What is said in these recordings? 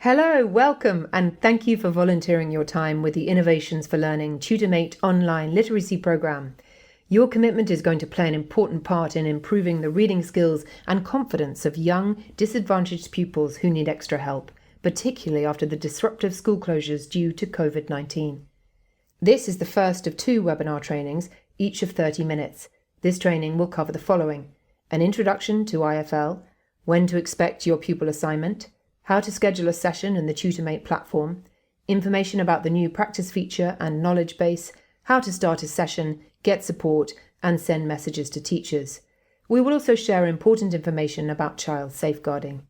Hello, welcome, and thank you for volunteering your time with the Innovations for Learning TutorMate online literacy program. Your commitment is going to play an important part in improving the reading skills and confidence of young, disadvantaged pupils who need extra help, particularly after the disruptive school closures due to COVID-19. This is the first of two webinar trainings, each of 30 minutes. This training will cover the following: an introduction to IFL, when to expect your pupil assignment, how to schedule a session in the TutorMate platform, information about the new practice feature and knowledge base, how to start a session, get support, and send messages to teachers. We will also share important information about child safeguarding.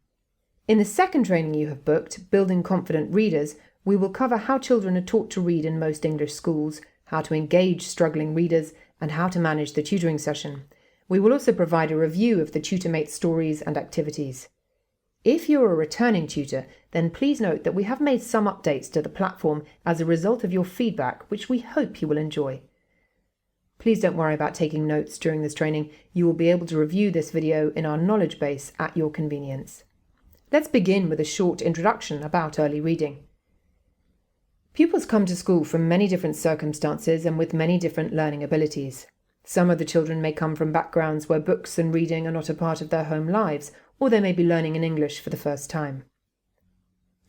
In the second training you have booked, Building Confident Readers, we will cover how children are taught to read in most English schools, how to engage struggling readers, and how to manage the tutoring session. We will also provide a review of the TutorMate stories and activities. If you're a returning tutor, then please note that we have made some updates to the platform as a result of your feedback, which we hope you will enjoy. Please don't worry about taking notes during this training. You will be able to review this video in our knowledge base at your convenience. Let's begin with a short introduction about early reading. Pupils come to school from many different circumstances and with many different learning abilities. Some of the children may come from backgrounds where books and reading are not a part of their home lives, or they may be learning in English for the first time.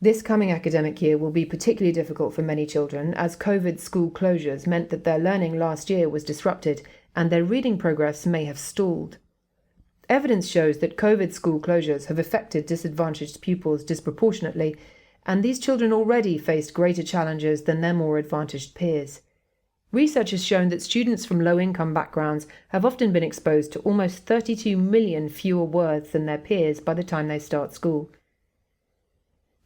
This coming academic year will be particularly difficult for many children, as COVID school closures meant that their learning last year was disrupted and their reading progress may have stalled. Evidence shows that COVID school closures have affected disadvantaged pupils disproportionately, and these children already faced greater challenges than their more advantaged peers. Research has shown that students from low-income backgrounds have often been exposed to almost 32 million fewer words than their peers by the time they start school.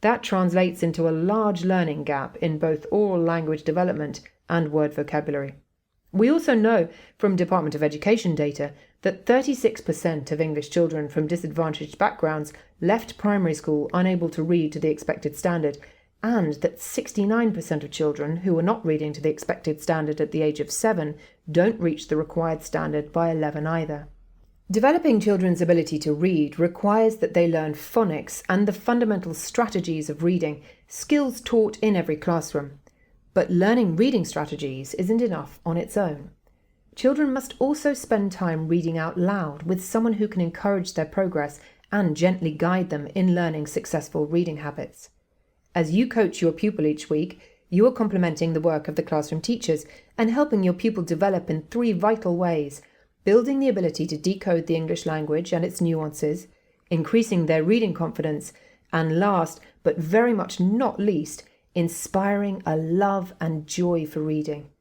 That translates into a large learning gap in both oral language development and word vocabulary. We also know from Department of Education data that 36% of English children from disadvantaged backgrounds left primary school unable to read to the expected standard, and that 69% of children who are not reading to the expected standard at the age of 7 don't reach the required standard by 11 either. Developing children's ability to read requires that they learn phonics and the fundamental strategies of reading, skills taught in every classroom. But learning reading strategies isn't enough on its own. Children must also spend time reading out loud with someone who can encourage their progress and gently guide them in learning successful reading habits. As you coach your pupil each week, you are complementing the work of the classroom teachers and helping your pupil develop in 3 vital ways: building the ability to decode the English language and its nuances, increasing their reading confidence, and last, but very much not least, inspiring a love and joy for reading.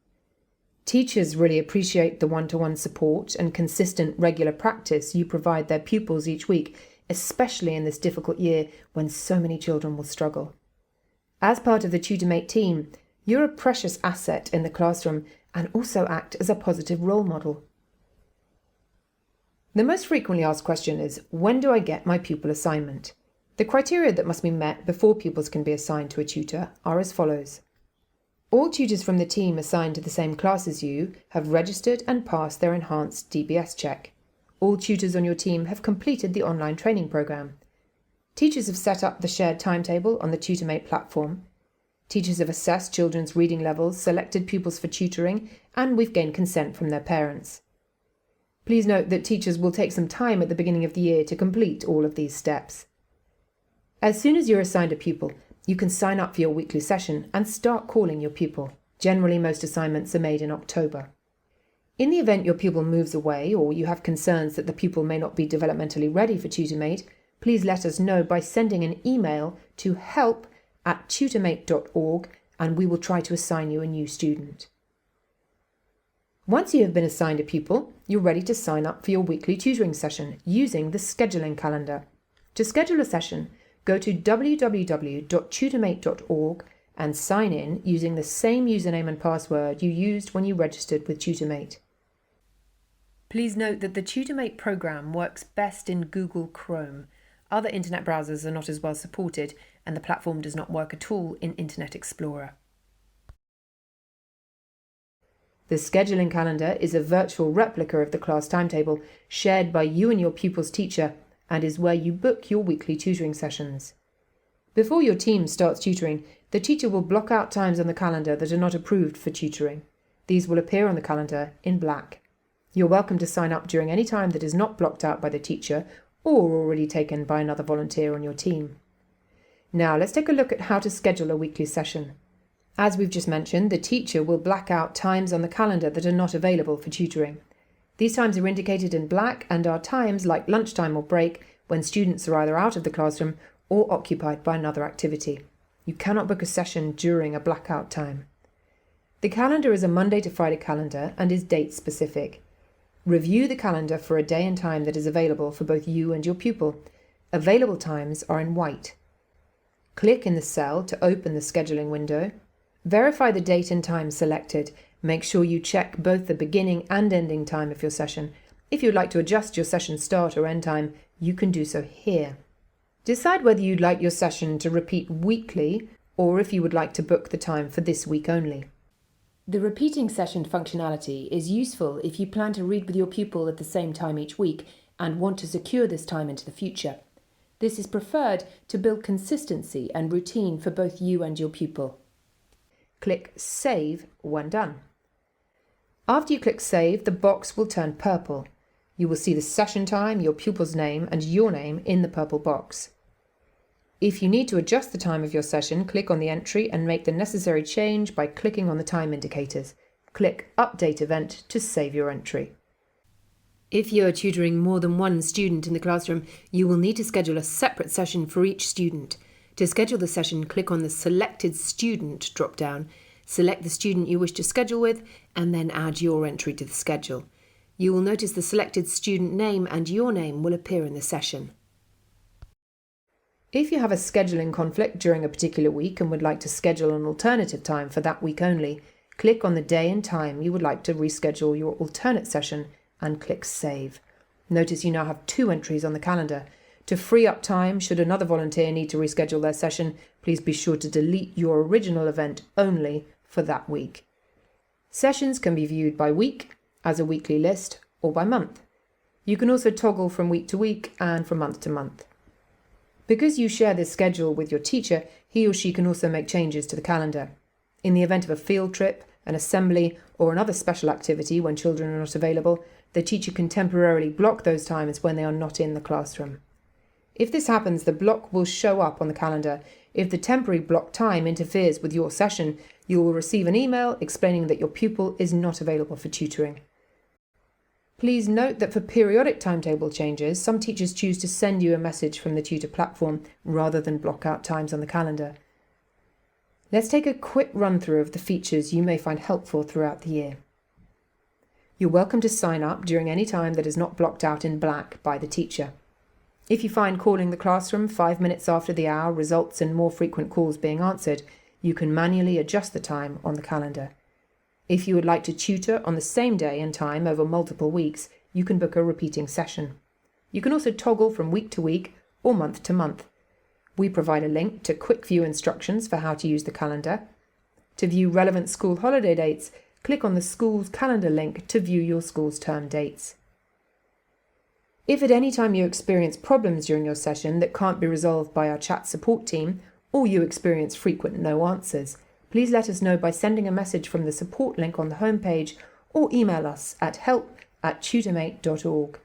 Teachers really appreciate the one-to-one support and consistent regular practice you provide their pupils each week, especially in this difficult year when so many children will struggle. As part of the TutorMate team, you're a precious asset in the classroom and also act as a positive role model. The most frequently asked question is, when do I get my pupil assignment? The criteria that must be met before pupils can be assigned to a tutor are as follows. All tutors from the team assigned to the same class as you have registered and passed their enhanced DBS check. All tutors on your team have completed the online training program. Teachers have set up the shared timetable on the TutorMate platform. Teachers have assessed children's reading levels, selected pupils for tutoring, and we've gained consent from their parents. Please note that teachers will take some time at the beginning of the year to complete all of these steps. As soon as you're assigned a pupil, you can sign up for your weekly session and start calling your pupil. Generally, most assignments are made in October. In the event your pupil moves away or you have concerns that the pupil may not be developmentally ready for TutorMate, please let us know by sending an email to help@tutormate.org and we will try to assign you a new student. Once you have been assigned a pupil, you're ready to sign up for your weekly tutoring session using the scheduling calendar. To schedule a session, go to www.tutormate.org and sign in using the same username and password you used when you registered with TutorMate. Please note that the TutorMate program works best in Google Chrome. Other internet browsers are not as well supported, and the platform does not work at all in Internet Explorer. The scheduling calendar is a virtual replica of the class timetable shared by you and your pupil's teacher and is where you book your weekly tutoring sessions. Before your team starts tutoring, the teacher will block out times on the calendar that are not approved for tutoring. These will appear on the calendar in black. You're welcome to sign up during any time that is not blocked out by the teacher or already taken by another volunteer on your team. Now let's take a look at how to schedule a weekly session. As we've just mentioned, the teacher will black out times on the calendar that are not available for tutoring. These times are indicated in black and are times like lunchtime or break when students are either out of the classroom or occupied by another activity. You cannot book a session during a blackout time. The calendar is a Monday to Friday calendar and is date specific. Review the calendar for a day and time that is available for both you and your pupil. Available times are in white. Click in the cell to open the scheduling window. Verify the date and time selected. Make sure you check both the beginning and ending time of your session. If you'd like to adjust your session start or end time, you can do so here. Decide whether you'd like your session to repeat weekly or if you would like to book the time for this week only. The repeating session functionality is useful if you plan to read with your pupil at the same time each week and want to secure this time into the future. This is preferred to build consistency and routine for both you and your pupil. Click Save when done. After you click Save, the box will turn purple. You will see the session time, your pupil's name, and your name in the purple box. If you need to adjust the time of your session, click on the entry and make the necessary change by clicking on the time indicators. Click Update Event to save your entry. If you are tutoring more than one student in the classroom, you will need to schedule a separate session for each student. To schedule the session, click on the Selected Student drop-down, select the student you wish to schedule with, and then add your entry to the schedule. You will notice the selected student name and your name will appear in the session. If you have a scheduling conflict during a particular week and would like to schedule an alternative time for that week only, click on the day and time you would like to reschedule your alternate session and click Save. Notice you now have 2 entries on the calendar. To free up time, should another volunteer need to reschedule their session, please be sure to delete your original event only for that week. Sessions can be viewed by week, as a weekly list, or by month. You can also toggle from week to week and from month to month. Because you share this schedule with your teacher, he or she can also make changes to the calendar. In the event of a field trip, an assembly, or another special activity when children are not available, the teacher can temporarily block those times when they are not in the classroom. If this happens, the block will show up on the calendar. If the temporary block time interferes with your session, you will receive an email explaining that your pupil is not available for tutoring. Please note that for periodic timetable changes, some teachers choose to send you a message from the tutor platform rather than block out times on the calendar. Let's take a quick run through of the features you may find helpful throughout the year. You're welcome to sign up during any time that is not blocked out in black by the teacher. If you find calling the classroom 5 minutes after the hour results in more frequent calls being answered, you can manually adjust the time on the calendar. If you would like to tutor on the same day and time over multiple weeks, you can book a repeating session. You can also toggle from week to week or month to month. We provide a link to quick view instructions for how to use the calendar. To view relevant school holiday dates, click on the school's calendar link to view your school's term dates. If at any time you experience problems during your session that can't be resolved by our chat support team, or you experience frequent no answers, please let us know by sending a message from the support link on the homepage or email us at help@tutormate.org.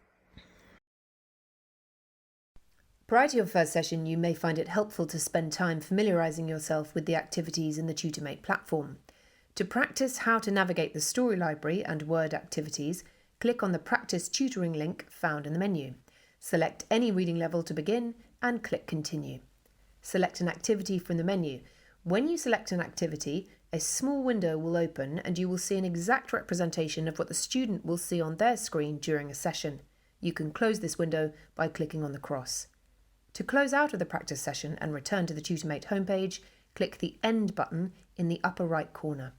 Prior to your first session, you may find it helpful to spend time familiarising yourself with the activities in the TutorMate platform. To practice how to navigate the story library and word activities, click on the Practice Tutoring link found in the menu. Select any reading level to begin and click Continue. Select an activity from the menu. When you select an activity, a small window will open and you will see an exact representation of what the student will see on their screen during a session. You can close this window by clicking on the cross. To close out of the practice session and return to the TutorMate homepage, click the End button in the upper right corner.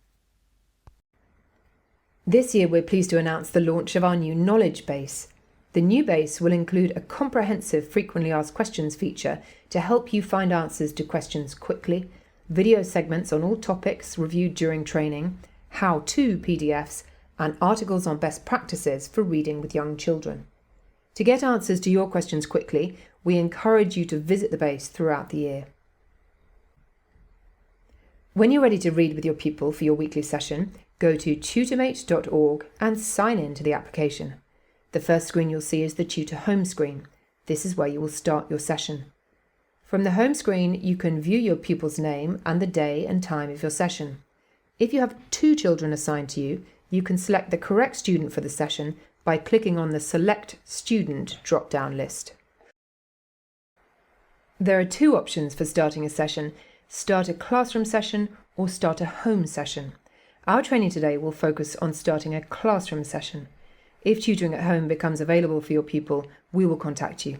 This year we're pleased to announce the launch of our new Knowledge Base. The new base will include a comprehensive frequently asked questions feature to help you find answers to questions quickly, video segments on all topics reviewed during training, how-to PDFs, and articles on best practices for reading with young children. To get answers to your questions quickly, we encourage you to visit the base throughout the year. When you're ready to read with your pupil for your weekly session, go to tutormate.org and sign in to the application. The first screen you'll see is the Tutor Home screen. This is where you will start your session. From the home screen, you can view your pupil's name and the day and time of your session. If you have 2 children assigned to you, you can select the correct student for the session by clicking on the Select Student drop-down list. There are 2 options for starting a session: start a classroom session or start a home session. Our training today will focus on starting a classroom session. If tutoring at home becomes available for your pupil, we will contact you.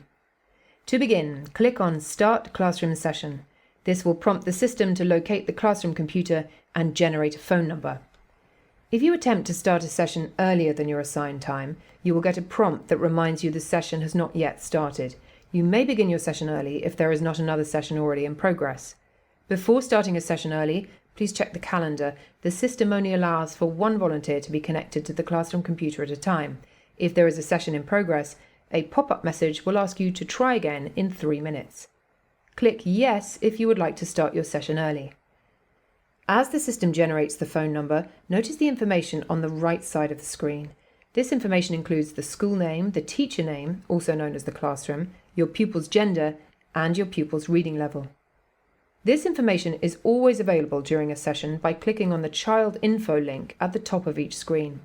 To begin, click on Start Classroom Session. This will prompt the system to locate the classroom computer and generate a phone number. If you attempt to start a session earlier than your assigned time, you will get a prompt that reminds you the session has not yet started. You may begin your session early if there is not another session already in progress. Before starting a session early, please check the calendar. The system only allows for 1 volunteer to be connected to the classroom computer at a time. If there is a session in progress, a pop-up message will ask you to try again in 3 minutes. Click Yes if you would like to start your session early. As the system generates the phone number, notice the information on the right side of the screen. This information includes the school name, the teacher name, also known as the classroom, your pupil's gender, and your pupil's reading level. This information is always available during a session by clicking on the Child Info link at the top of each screen.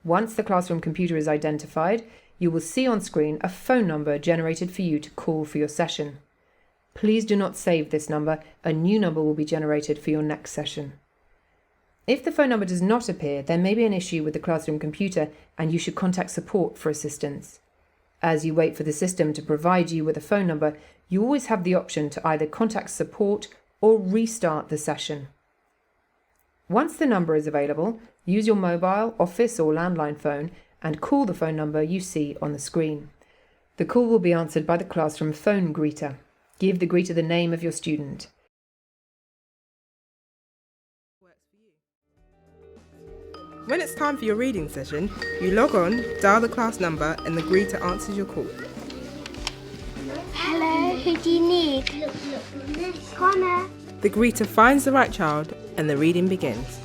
Once the classroom computer is identified, you will see on screen a phone number generated for you to call for your session. Please do not save this number. A new number will be generated for your next session. If the phone number does not appear, there may be an issue with the classroom computer and you should contact support for assistance. As you wait for the system to provide you with a phone number, you always have the option to either contact support or restart the session. Once the number is available, use your mobile, office or landline phone and call the phone number you see on the screen. The call will be answered by the classroom phone greeter. Give the greeter the name of your student. When it's time for your reading session, you log on, dial the class number and the greeter answers your call. Hello, who do you need? Connor. The greeter finds the right child and the reading begins.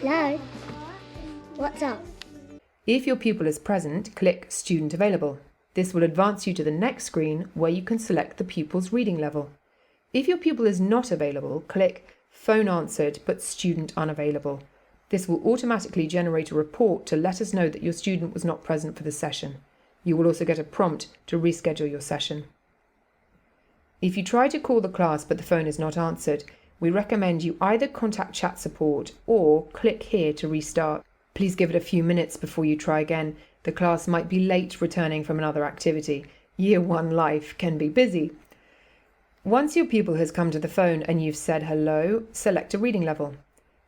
Hello. What's up? If your pupil is present, click Student Available. This will advance you to the next screen where you can select the pupil's reading level. If your pupil is not available, click Phone Answered but Student Unavailable. This will automatically generate a report to let us know that your student was not present for the session. You will also get a prompt to reschedule your session. If you try to call the class but the phone is not answered, we recommend you either contact chat support or click here to restart. Please give it a few minutes before you try again. The class might be late returning from another activity. Year 1 life can be busy. Once your pupil has come to the phone and you've said hello, select a reading level.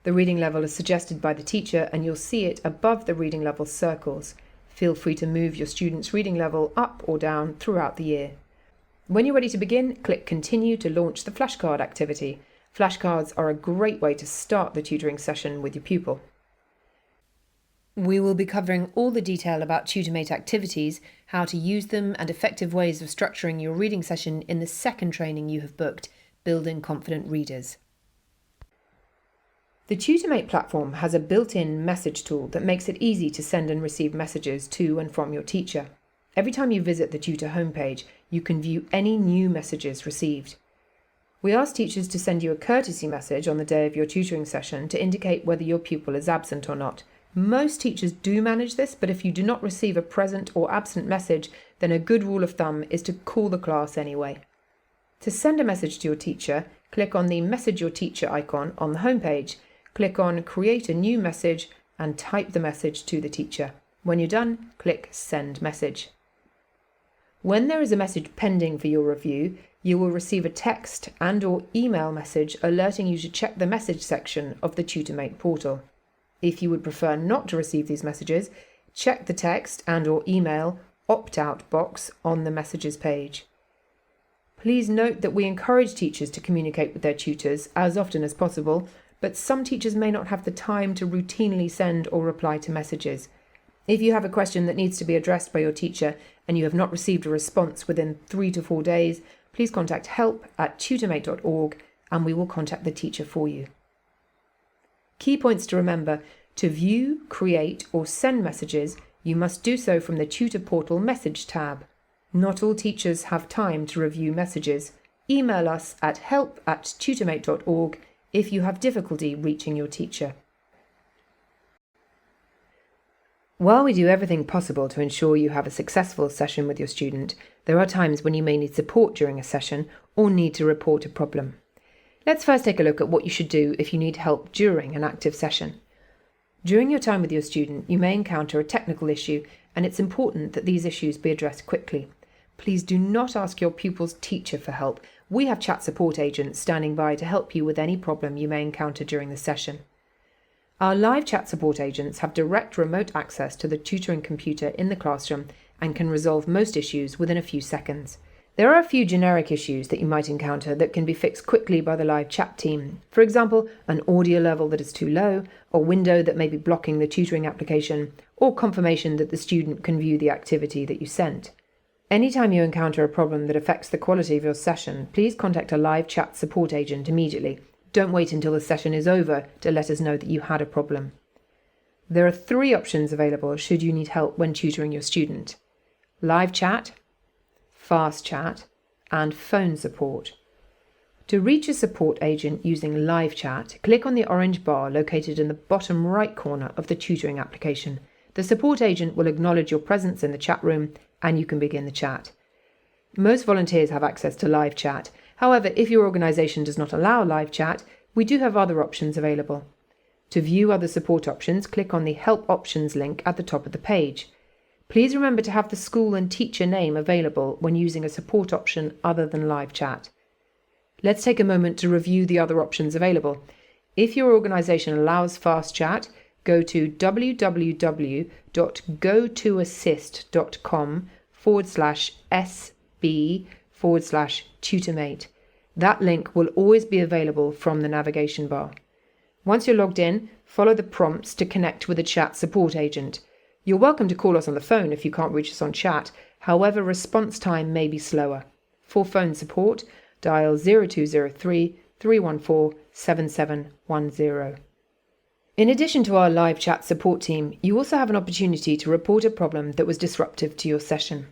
The reading level is suggested by the teacher and you'll see it above the reading level circles. Feel free to move your student's reading level up or down throughout the year. When you're ready to begin, click Continue to launch the flashcard activity. Flashcards are a great way to start the tutoring session with your pupil. We will be covering all the detail about TutorMate activities, how to use them and effective ways of structuring your reading session in the second training you have booked, Building Confident Readers. The TutorMate platform has a built-in message tool that makes it easy to send and receive messages to and from your teacher. Every time you visit the Tutor homepage, you can view any new messages received. We ask teachers to send you a courtesy message on the day of your tutoring session to indicate whether your pupil is absent or not. Most teachers do manage this, but if you do not receive a present or absent message, then a good rule of thumb is to call the class anyway. To send a message to your teacher, click on the Message Your Teacher icon on the homepage. Click on Create a New Message and type the message to the teacher. When you're done, click Send Message. When there is a message pending for your review, you will receive a text and/or email message alerting you to check the message section of the TutorMate portal. If you would prefer not to receive these messages, check the text and/or email opt-out box on the messages page. Please note that we encourage teachers to communicate with their tutors as often as possible, but some teachers may not have the time to routinely send or reply to messages. If you have a question that needs to be addressed by your teacher and you have not received a response within 3 to 4 days, please contact help@tutormate.org and we will contact the teacher for you. Key points to remember: to view, create or send messages, you must do so from the Tutor Portal Message tab. Not all teachers have time to review messages. Email us at help@tutormate.org if you have difficulty reaching your teacher. While we do everything possible to ensure you have a successful session with your student, there are times when you may need support during a session or need to report a problem. Let's first take a look at what you should do if you need help during an active session. During your time with your student, you may encounter a technical issue, and it's important that these issues be addressed quickly. Please do not ask your pupil's teacher for help. We have chat support agents standing by to help you with any problem you may encounter during the session. Our live chat support agents have direct remote access to the tutoring computer in the classroom and can resolve most issues within a few seconds. There are a few generic issues that you might encounter that can be fixed quickly by the live chat team. For example, an audio level that is too low, a window that may be blocking the tutoring application, or confirmation that the student can view the activity that you sent. Anytime you encounter a problem that affects the quality of your session, please contact a live chat support agent immediately. Don't wait until the session is over to let us know that you had a problem. There are 3 options available should you need help when tutoring your student: live chat, fast chat, and phone support. To reach a support agent using live chat, click on the orange bar located in the bottom right corner of the tutoring application. The support agent will acknowledge your presence in the chat room and you can begin the chat. Most volunteers have access to live chat. However, if your organisation does not allow live chat, we do have other options available. To view other support options, click on the Help Options link at the top of the page. Please remember to have the school and teacher name available when using a support option other than live chat. Let's take a moment to review the other options available. If your organisation allows fast chat, go to www.gotoassist.com/sb/tutormate. That link will always be available from the navigation bar. Once you're logged in, follow the prompts to connect with a chat support agent. You're welcome to call us on the phone if you can't reach us on chat. However, response time may be slower. For phone support, dial 0203 314 7710. In addition to our live chat support team, you also have an opportunity to report a problem that was disruptive to your session.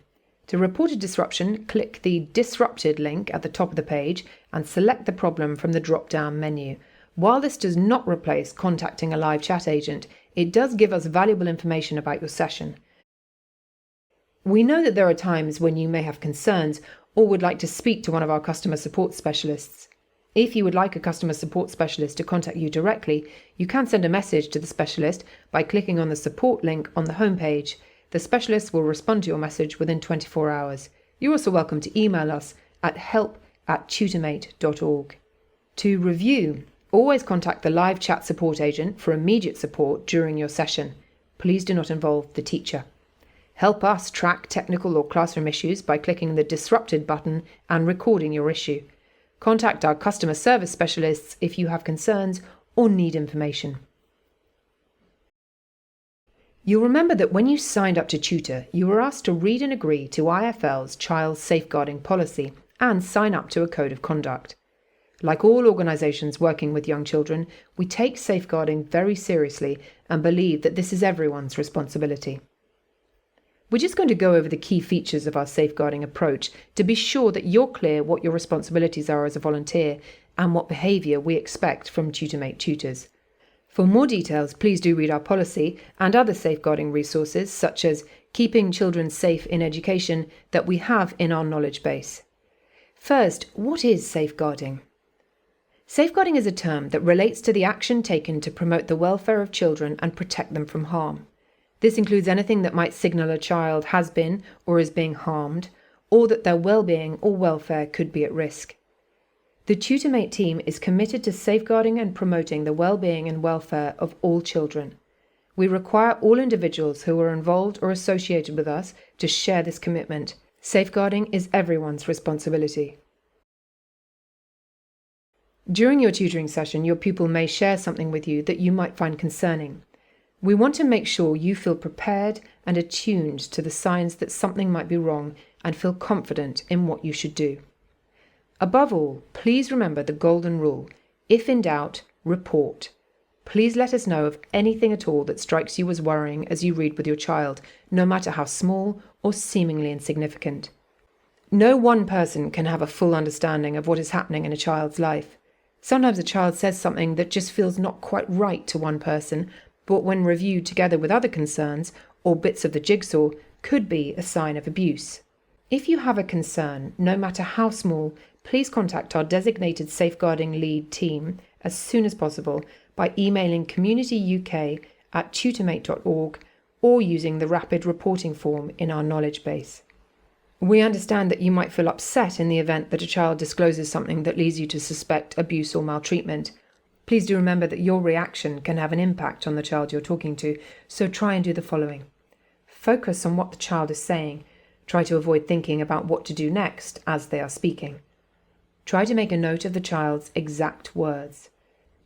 To report a disruption, click the Disrupted link at the top of the page and select the problem from the drop-down menu. While this does not replace contacting a live chat agent, it does give us valuable information about your session. We know that there are times when you may have concerns or would like to speak to one of our customer support specialists. If you would like a customer support specialist to contact you directly, you can send a message to the specialist by clicking on the support link on the homepage. The specialist will respond to your message within 24 hours. You're also welcome to email us at help@tutormate.org. To review, always contact the live chat support agent for immediate support during your session. Please do not involve the teacher. Help us track technical or classroom issues by clicking the Disrupted button and recording your issue. Contact our customer service specialists if you have concerns or need information. You'll remember that when you signed up to tutor, you were asked to read and agree to IFL's Child Safeguarding Policy and sign up to a code of conduct. Like all organisations working with young children, we take safeguarding very seriously and believe that this is everyone's responsibility. We're just going to go over the key features of our safeguarding approach to be sure that you're clear what your responsibilities are as a volunteer and what behaviour we expect from TutorMate tutors. For more details, please do read our policy and other safeguarding resources, such as Keeping Children Safe in Education, that we have in our knowledge base. First, what is safeguarding? Safeguarding is a term that relates to the action taken to promote the welfare of children and protect them from harm. This includes anything that might signal a child has been or is being harmed, or that their well-being or welfare could be at risk. The TutorMate team is committed to safeguarding and promoting the well-being and welfare of all children. We require all individuals who are involved or associated with us to share this commitment. Safeguarding is everyone's responsibility. During your tutoring session, your pupil may share something with you that you might find concerning. We want to make sure you feel prepared and attuned to the signs that something might be wrong and feel confident in what you should do. Above all, please remember the golden rule. If in doubt, report. Please let us know of anything at all that strikes you as worrying as you read with your child, no matter how small or seemingly insignificant. No one person can have a full understanding of what is happening in a child's life. Sometimes a child says something that just feels not quite right to one person, but when reviewed together with other concerns or bits of the jigsaw, could be a sign of abuse. If you have a concern, no matter how small, please contact our designated safeguarding lead team as soon as possible by emailing communityuk@tutormate.org or using the rapid reporting form in our knowledge base. We understand that you might feel upset in the event that a child discloses something that leads you to suspect abuse or maltreatment. Please do remember that your reaction can have an impact on the child you're talking to, so try and do the following. Focus on what the child is saying. Try to avoid thinking about what to do next as they are speaking. Try to make a note of the child's exact words.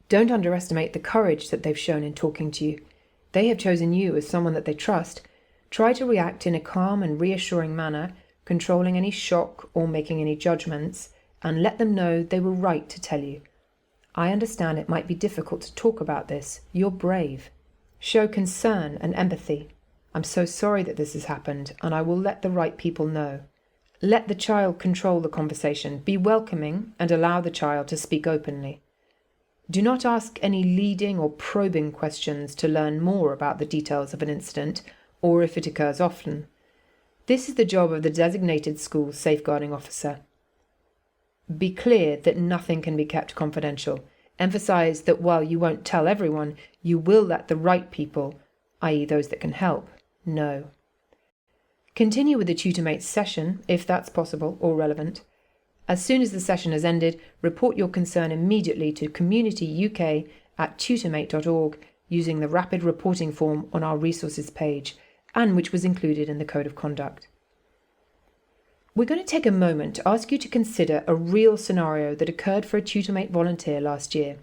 Don't underestimate the courage that they've shown in talking to you. They have chosen you as someone that they trust. Try to react in a calm and reassuring manner, controlling any shock or making any judgments, and let them know they were right to tell you. I understand it might be difficult to talk about this. You're brave. Show concern and empathy. I'm so sorry that this has happened, and I will let the right people know. Let the child control the conversation. Be welcoming and allow the child to speak openly. Do not ask any leading or probing questions to learn more about the details of an incident or if it occurs often. This is the job of the designated school safeguarding officer. Be clear that nothing can be kept confidential. Emphasize that while you won't tell everyone, you will let the right people, i.e. those that can help, know. Continue with the TutorMate session, if that's possible or relevant. As soon as the session has ended, report your concern immediately to communityuk@tutormate.org using the rapid reporting form on our resources page, and which was included in the Code of Conduct. We're going to take a moment to ask you to consider a real scenario that occurred for a TutorMate volunteer last year.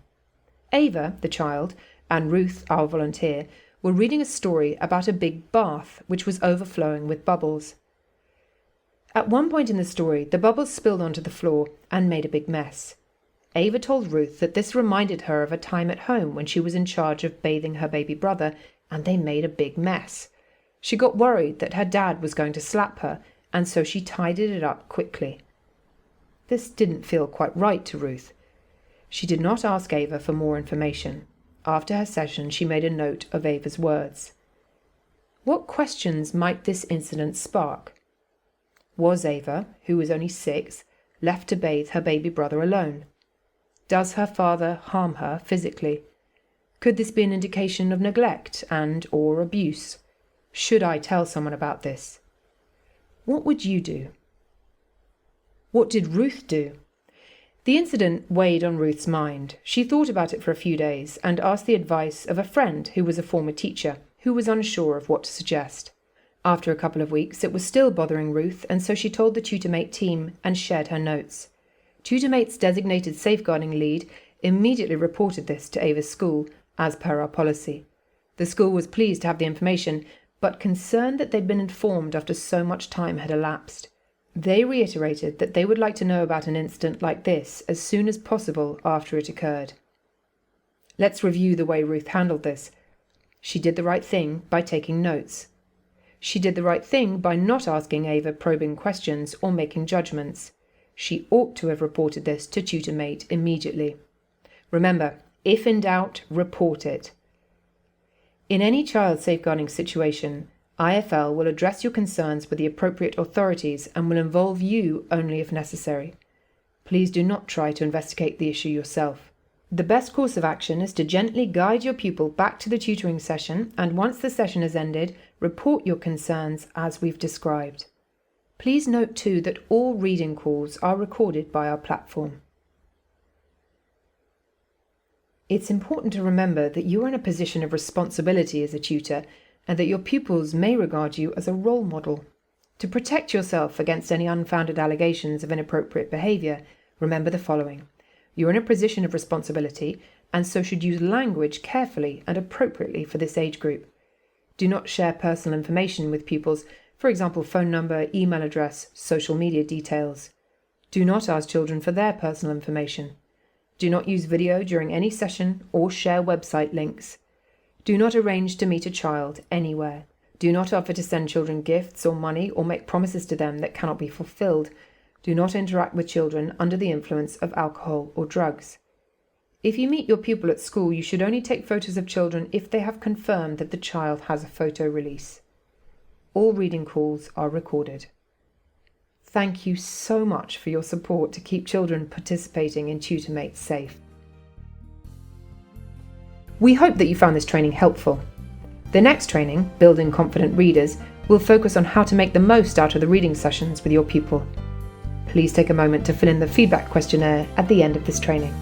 Ava, the child, and Ruth, our volunteer, were reading a story about a big bath which was overflowing with bubbles. At one point in the story, the bubbles spilled onto the floor and made a big mess. Ava told Ruth that this reminded her of a time at home when she was in charge of bathing her baby brother and they made a big mess. She got worried that her dad was going to slap her, and so she tidied it up quickly. This didn't feel quite right to Ruth. She did not ask Ava for more information. After her session, she made a note of Ava's words. What questions might this incident spark? Was Ava, who was only 6, left to bathe her baby brother alone? Does her father harm her physically? Could this be an indication of neglect and/or abuse? Should I tell someone about this? What would you do? What did Ruth do? The incident weighed on Ruth's mind. She thought about it for a few days and asked the advice of a friend who was a former teacher, who was unsure of what to suggest. After a couple of weeks, it was still bothering Ruth, and so she told the TutorMate team and shared her notes. TutorMate's designated safeguarding lead immediately reported this to Ava's school, as per our policy. The school was pleased to have the information, but concerned that they'd been informed after so much time had elapsed. They reiterated that they would like to know about an incident like this as soon as possible after it occurred. Let's review the way Ruth handled this. She did the right thing by taking notes. She did the right thing by not asking Ava probing questions or making judgments. She ought to have reported this to TutorMate immediately. Remember, if in doubt, report it. In any child safeguarding situation, IFL will address your concerns with the appropriate authorities and will involve you only if necessary. Please do not try to investigate the issue yourself. The best course of action is to gently guide your pupil back to the tutoring session, and once the session has ended, report your concerns as we've described. Please note too that all reading calls are recorded by our platform. It's important to remember that you are in a position of responsibility as a tutor and that your pupils may regard you as a role model. To protect yourself against any unfounded allegations of inappropriate behaviour, remember the following. You're in a position of responsibility and so should use language carefully and appropriately for this age group. Do not share personal information with pupils, for example, phone number, email address, social media details. Do not ask children for their personal information. Do not use video during any session or share website links. Do not arrange to meet a child anywhere. Do not offer to send children gifts or money or make promises to them that cannot be fulfilled. Do not interact with children under the influence of alcohol or drugs. If you meet your pupil at school, you should only take photos of children if they have confirmed that the child has a photo release. All reading calls are recorded. Thank you so much for your support to keep children participating in TutorMate safe. We hope that you found this training helpful. The next training, Building Confident Readers, will focus on how to make the most out of the reading sessions with your pupil. Please take a moment to fill in the feedback questionnaire at the end of this training.